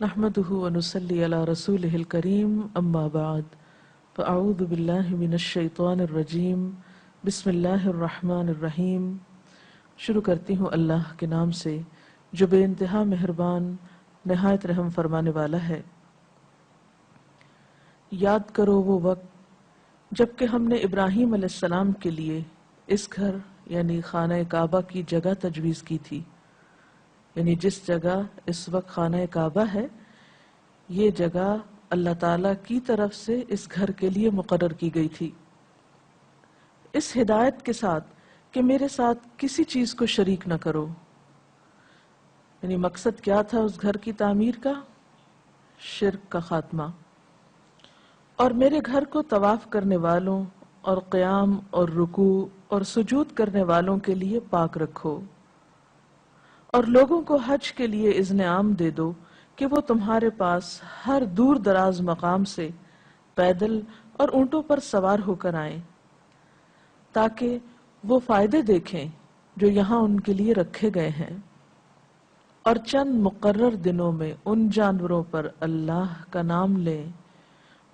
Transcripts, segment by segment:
نحمده ونصلي على رسوله الكريم اما بعد فاعوذ باللہ من الشیطان الرجیم بسم اللہ الرحمن الرحیم۔ شروع کرتی ہوں اللہ کے نام سے جو بے انتہا مہربان نہایت رحم فرمانے والا ہے۔ یاد کرو وہ وقت جب کہ ہم نے ابراہیم علیہ السلام کے لیے اس گھر یعنی خانہ کعبہ کی جگہ تجویز کی تھی، یعنی جس جگہ اس وقت خانہ کعبہ ہے یہ جگہ اللہ تعالیٰ کی طرف سے اس گھر کے لیے مقرر کی گئی تھی، اس ہدایت کے ساتھ کہ میرے ساتھ کسی چیز کو شریک نہ کرو۔ یعنی مقصد کیا تھا اس گھر کی تعمیر کا؟ شرک کا خاتمہ، اور میرے گھر کو طواف کرنے والوں اور قیام اور رکوع اور سجود کرنے والوں کے لیے پاک رکھو، اور لوگوں کو حج کے لیے اذن عام دے دو کہ وہ تمہارے پاس ہر دور دراز مقام سے پیدل اور اونٹوں پر سوار ہو کر آئیں تاکہ وہ فائدے دیکھیں جو یہاں ان کے لیے رکھے گئے ہیں، اور چند مقرر دنوں میں ان جانوروں پر اللہ کا نام لیں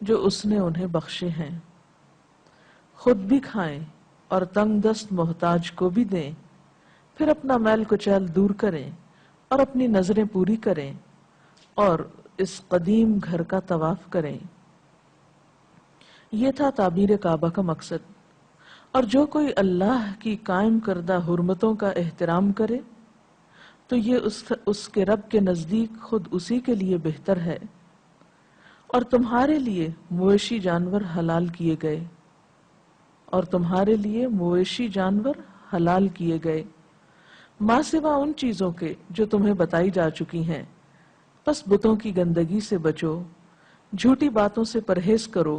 جو اس نے انہیں بخشے ہیں، خود بھی کھائیں اور تنگ دست محتاج کو بھی دیں، پھر اپنا میل کچیل دور کریں اور اپنی نظریں پوری کریں اور اس قدیم گھر کا طواف کریں۔ یہ تھا تعبیر کعبہ کا مقصد، اور جو کوئی اللہ کی قائم کردہ حرمتوں کا احترام کرے تو یہ اس کے رب کے نزدیک خود اسی کے لیے بہتر ہے، اور تمہارے لیے مویشی جانور حلال کیے گئے، اور تمہارے لیے مویشی جانور حلال کیے گئے ماں سوا ان چیزوں کے جو تمہیں بتائی جا چکی ہیں، پس بتوں کی گندگی سے بچو، جھوٹی باتوں سے پرہیز کرو،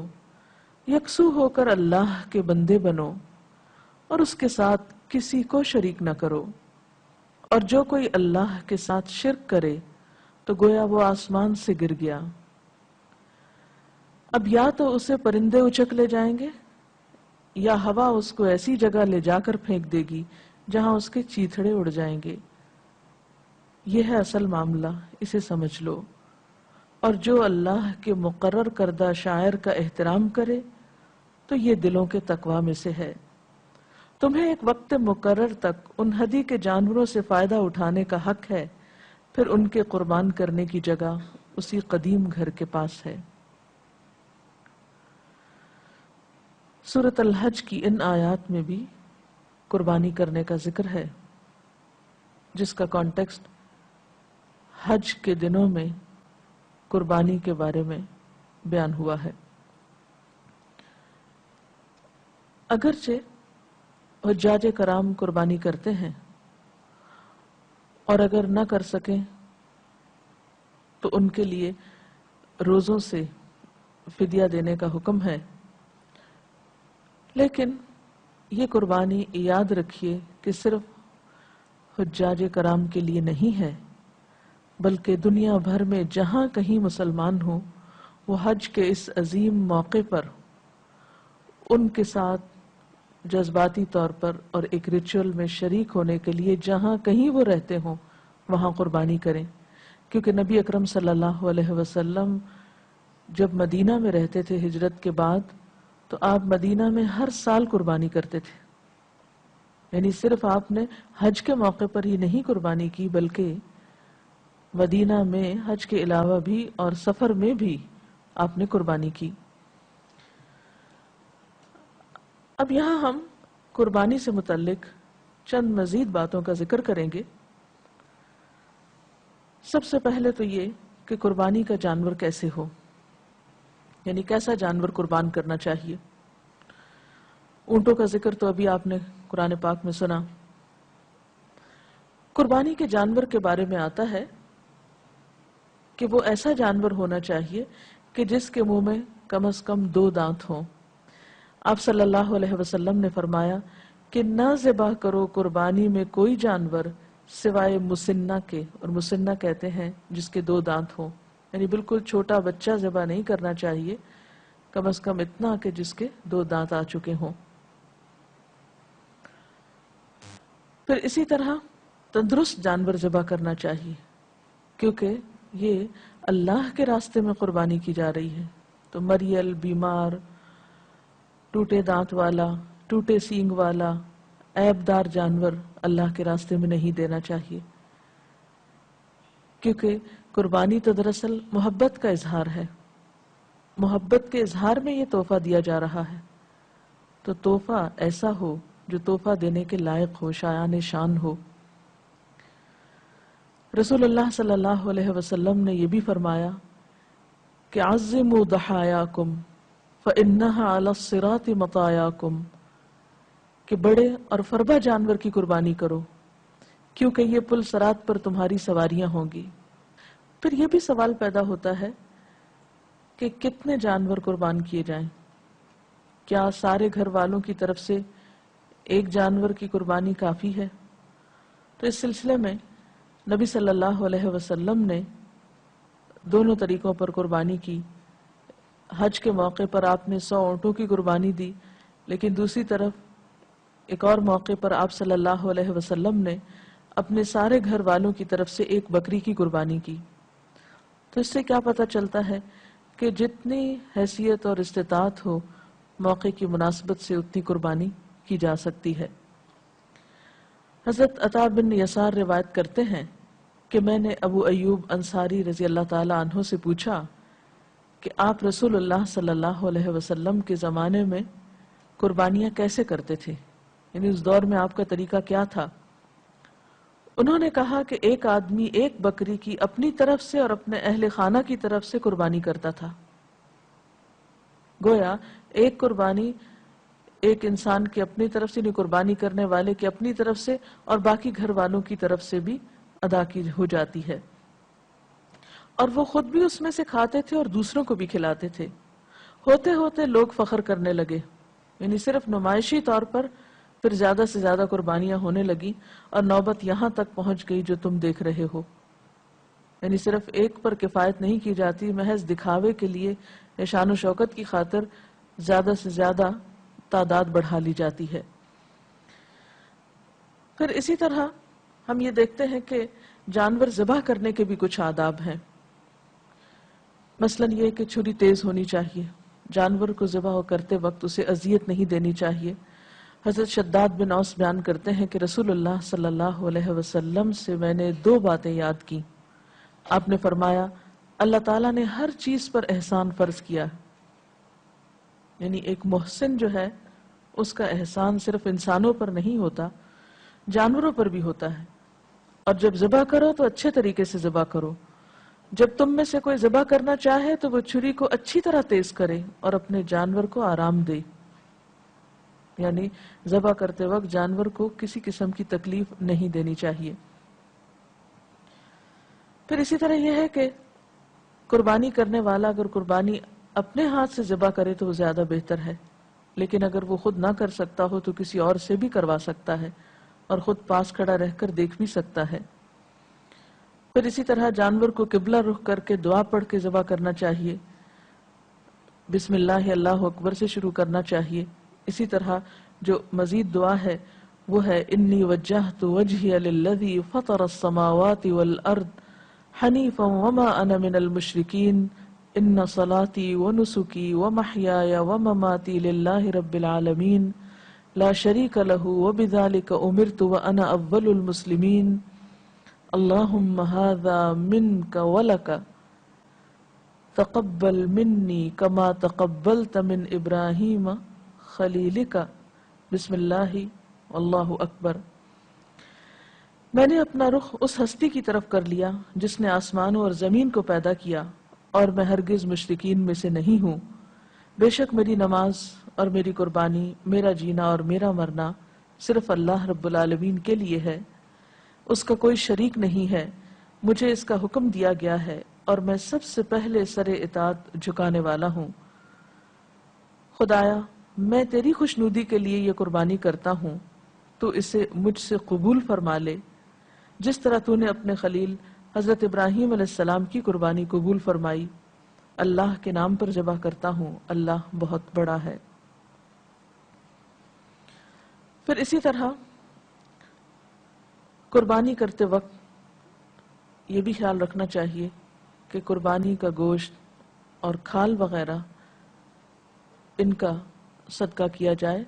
یکسو ہو کر اللہ کے بندے بنو اور اس کے ساتھ کسی کو شریک نہ کرو، اور جو کوئی اللہ کے ساتھ شرک کرے تو گویا وہ آسمان سے گر گیا۔ اب یا تو اسے پرندے اچک لے جائیں گے یا ہوا اس کو ایسی جگہ لے جا کر پھینک دے گی جہاں اس کے چیتھڑے اڑ جائیں گے۔ یہ ہے اصل معاملہ، اسے سمجھ لو، اور جو اللہ کے مقرر کردہ شاعر کا احترام کرے تو یہ دلوں کے تقوی میں سے ہے۔ تمہیں ایک وقت مقرر تک ان ہدی کے جانوروں سے فائدہ اٹھانے کا حق ہے، پھر ان کے قربان کرنے کی جگہ اسی قدیم گھر کے پاس ہے۔ سورۃ الحج کی ان آیات میں بھی قربانی کرنے کا ذکر ہے، جس کا کانٹیکسٹ حج کے دنوں میں قربانی کے بارے میں بیان ہوا ہے۔ اگرچہ حجاج کرام قربانی کرتے ہیں، اور اگر نہ کر سکیں تو ان کے لیے روزوں سے فدیہ دینے کا حکم ہے، لیکن یہ قربانی یاد رکھیے کہ صرف حجاج کرام کے لیے نہیں ہے، بلکہ دنیا بھر میں جہاں کہیں مسلمان ہوں وہ حج کے اس عظیم موقع پر ان کے ساتھ جذباتی طور پر اور ایک ریچول میں شریک ہونے کے لیے جہاں کہیں وہ رہتے ہوں وہاں قربانی کریں، کیونکہ نبی اکرم صلی اللہ علیہ وسلم جب مدینہ میں رہتے تھے ہجرت کے بعد تو آپ مدینہ میں ہر سال قربانی کرتے تھے، یعنی صرف آپ نے حج کے موقع پر ہی نہیں قربانی کی بلکہ مدینہ میں حج کے علاوہ بھی اور سفر میں بھی آپ نے قربانی کی۔ اب یہاں ہم قربانی سے متعلق چند مزید باتوں کا ذکر کریں گے۔ سب سے پہلے تو یہ کہ قربانی کا جانور کیسے ہو، یعنی کیسا جانور قربان کرنا چاہیے۔ اونٹوں کا ذکر تو ابھی آپ نے قرآن پاک میں سنا۔ قربانی کے جانور کے بارے میں آتا ہے کہ وہ ایسا جانور ہونا چاہیے کہ جس کے منہ میں کم از کم 2 دانت ہوں۔ آپ صلی اللہ علیہ وسلم نے فرمایا کہ نہ ذبح کرو قربانی میں کوئی جانور سوائے مسنہ کے، اور مسنہ کہتے ہیں جس کے 2 دانت ہوں، یعنی بالکل چھوٹا بچہ ذبح نہیں کرنا چاہیے، کم از کم اتنا کہ جس کے 2 دانت آ چکے ہوں۔ پھر اسی طرح تندرست جانور ذبح کرنا چاہیے، کیونکہ یہ اللہ کے راستے میں قربانی کی جا رہی ہے تو مریل، بیمار، ٹوٹے دانت والا، ٹوٹے سینگ والا، عیب دار جانور اللہ کے راستے میں نہیں دینا چاہیے، کیونکہ قربانی تو دراصل محبت کا اظہار ہے. محبت کے اظہار میں یہ تحفہ دیا جا رہا ہے، تو تحفہ ایسا ہو جو تحفہ دینے کے لائق ہو، شایان شان ہو. رسول اللہ صلی اللہ علیہ وسلم نے یہ بھی فرمایا کہ عظموا ضحایاکم فإنها علی الصراط مطایاکم، کہ بڑے اور فربہ جانور کی قربانی کرو کیونکہ یہ پل صراط پر تمہاری سواریاں ہوں گی. پھر یہ بھی سوال پیدا ہوتا ہے کہ کتنے جانور قربان کیے جائیں؟ کیا سارے گھر والوں کی طرف سے ایک جانور کی قربانی کافی ہے؟ تو اس سلسلے میں نبی صلی اللہ علیہ وسلم نے دونوں طریقوں پر قربانی کی. حج کے موقع پر آپ نے 100 اونٹوں کی قربانی دی، لیکن دوسری طرف ایک اور موقع پر آپ صلی اللہ علیہ وسلم نے اپنے سارے گھر والوں کی طرف سے ایک بکری کی قربانی کی. تو اس سے کیا پتہ چلتا ہے کہ جتنی حیثیت اور استطاعت ہو، موقع کی مناسبت سے اتنی قربانی کی جا سکتی ہے. حضرت عطا بن یسار روایت کرتے ہیں کہ میں نے ابو ایوب انصاری رضی اللہ تعالی عنہ سے پوچھا کہ آپ رسول اللہ صلی اللہ علیہ وسلم کے زمانے میں قربانیاں کیسے کرتے تھے، یعنی اس دور میں آپ کا طریقہ کیا تھا؟ انہوں نے کہا کہ ایک آدمی ایک بکری کی اپنی طرف سے اور اپنے اہل خانہ کی طرف سے قربانی کرتا تھا. گویا ایک قربانی ایک انسان کی اپنی طرف سے، قربانی کرنے والے کی اپنی طرف سے اور باقی گھر والوں کی طرف سے بھی ادا کی ہو جاتی ہے. اور وہ خود بھی اس میں سے کھاتے تھے اور دوسروں کو بھی کھلاتے تھے. ہوتے ہوتے لوگ فخر کرنے لگے، یعنی صرف نمائشی طور پر پھر زیادہ سے زیادہ قربانیاں ہونے لگی اور نوبت یہاں تک پہنچ گئی جو تم دیکھ رہے ہو. یعنی صرف ایک پر کفایت نہیں کی جاتی، محض دکھاوے کے لیے یا شان و شوکت کی خاطر زیادہ سے زیادہ تعداد بڑھا لی جاتی ہے. پھر اسی طرح ہم یہ دیکھتے ہیں کہ جانور ذبح کرنے کے بھی کچھ آداب ہیں. مثلاً یہ کہ چھری تیز ہونی چاہیے، جانور کو ذبح کرتے وقت اسے اذیت نہیں دینی چاہیے. حضرت شداد بن اوس بیان کرتے ہیں کہ رسول اللہ صلی اللہ علیہ وسلم سے میں نے 2 باتیں یاد کی. آپ نے فرمایا اللہ تعالیٰ نے ہر چیز پر احسان فرض کیا، یعنی ایک محسن جو ہے اس کا احسان صرف انسانوں پر نہیں ہوتا، جانوروں پر بھی ہوتا ہے. اور جب ذبح کرو تو اچھے طریقے سے ذبح کرو. جب تم میں سے کوئی ذبح کرنا چاہے تو وہ چھری کو اچھی طرح تیز کرے اور اپنے جانور کو آرام دے، یعنی ذبح کرتے وقت جانور کو کسی قسم کی تکلیف نہیں دینی چاہیے. پھر اسی طرح یہ ہے کہ قربانی کرنے والا اگر قربانی اپنے ہاتھ سے ذبح کرے تو وہ زیادہ بہتر ہے، لیکن اگر وہ خود نہ کر سکتا ہو تو کسی اور سے بھی کروا سکتا ہے اور خود پاس کھڑا رہ کر دیکھ بھی سکتا ہے. پھر اسی طرح جانور کو قبلہ رخ کر کے دعا پڑھ کے ذبح کرنا چاہیے، بسم اللہ اللہ اکبر سے شروع کرنا چاہیے. اسی طرح جو مزید دعا ہے وہ ہے انی وجہت وجہی للذی فطر السماوات والارض حنیفا وما انا من المشرکین ان صلاتی ونسکی ومحیای ومماتی للہ رب العالمین لا شریک لہ وبذلک امرت وانا اول المسلمین اللہم ھذا منک ولک تقبل منی کما تقبلت من ابراہیم خلیلک بسم اللہ اللہ اکبر. میں نے اپنا رخ اس ہستی کی طرف کر لیا جس نے آسمانوں اور زمین کو پیدا کیا اور میں ہرگز مشرکین میں سے نہیں ہوں. بے شک میری نماز اور میری قربانی، میرا جینا اور میرا مرنا صرف اللہ رب العالمین کے لیے ہے، اس کا کوئی شریک نہیں ہے. مجھے اس کا حکم دیا گیا ہے اور میں سب سے پہلے سر اطاعت جھکانے والا ہوں. خدایا میں تیری خوشنودی کے لیے یہ قربانی کرتا ہوں، تو اسے مجھ سے قبول فرما لے جس طرح تو نے اپنے خلیل حضرت ابراہیم علیہ السلام کی قربانی قبول فرمائی. اللہ کے نام پر ذبح کرتا ہوں، اللہ بہت بڑا ہے. پھر اسی طرح قربانی کرتے وقت یہ بھی خیال رکھنا چاہیے کہ قربانی کا گوشت اور کھال وغیرہ ان کا صدقہ کیا جائے.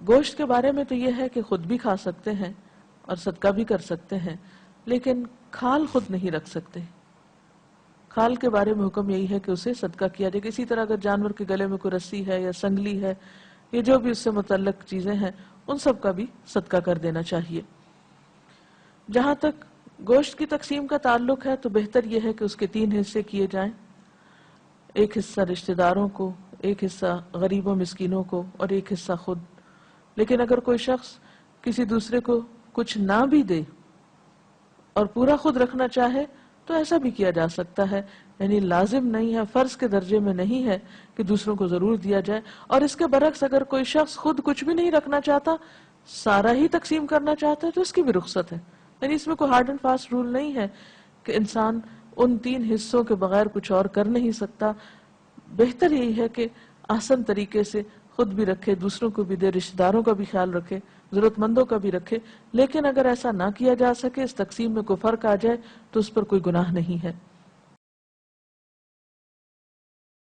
گوشت کے بارے میں تو یہ ہے کہ خود بھی کھا سکتے ہیں اور صدقہ بھی کر سکتے ہیں، لیکن کھال خود نہیں رکھ سکتے. کھال کے بارے میں حکم یہی ہے کہ اسے صدقہ کیا جائے. اسی طرح اگر جانور کے گلے میں کوئی رسی ہے یا سنگلی ہے، یہ جو بھی اس سے متعلق چیزیں ہیں، ان سب کا بھی صدقہ کر دینا چاہیے. جہاں تک گوشت کی تقسیم کا تعلق ہے تو بہتر یہ ہے کہ اس کے 3 حصے کیے جائیں. ایک حصہ رشتہ داروں کو، ایک حصہ غریب و مسکینوں کو اور ایک حصہ خود. لیکن اگر کوئی شخص کسی دوسرے کو کچھ نہ بھی دے اور پورا خود رکھنا چاہے تو ایسا بھی کیا جا سکتا ہے. یعنی لازم نہیں ہے، فرض کے درجے میں نہیں ہے کہ دوسروں کو ضرور دیا جائے. اور اس کے برعکس اگر کوئی شخص خود کچھ بھی نہیں رکھنا چاہتا، سارا ہی تقسیم کرنا چاہتا ہے تو اس کی بھی رخصت ہے. یعنی اس میں کوئی ہارڈ اینڈ فاسٹ رول نہیں ہے کہ انسان ان 3 حصوں کے بغیر کچھ اور کر نہیں سکتا. بہتر یہی ہے کہ آسان طریقے سے خود بھی رکھے، دوسروں کو بھی دے، رشتہ داروں کا بھی خیال رکھے، ضرورت مندوں کا بھی رکھے. لیکن اگر ایسا نہ کیا جا سکے، اس تقسیم میں کوئی فرق آ جائے تو اس پر کوئی گناہ نہیں ہے.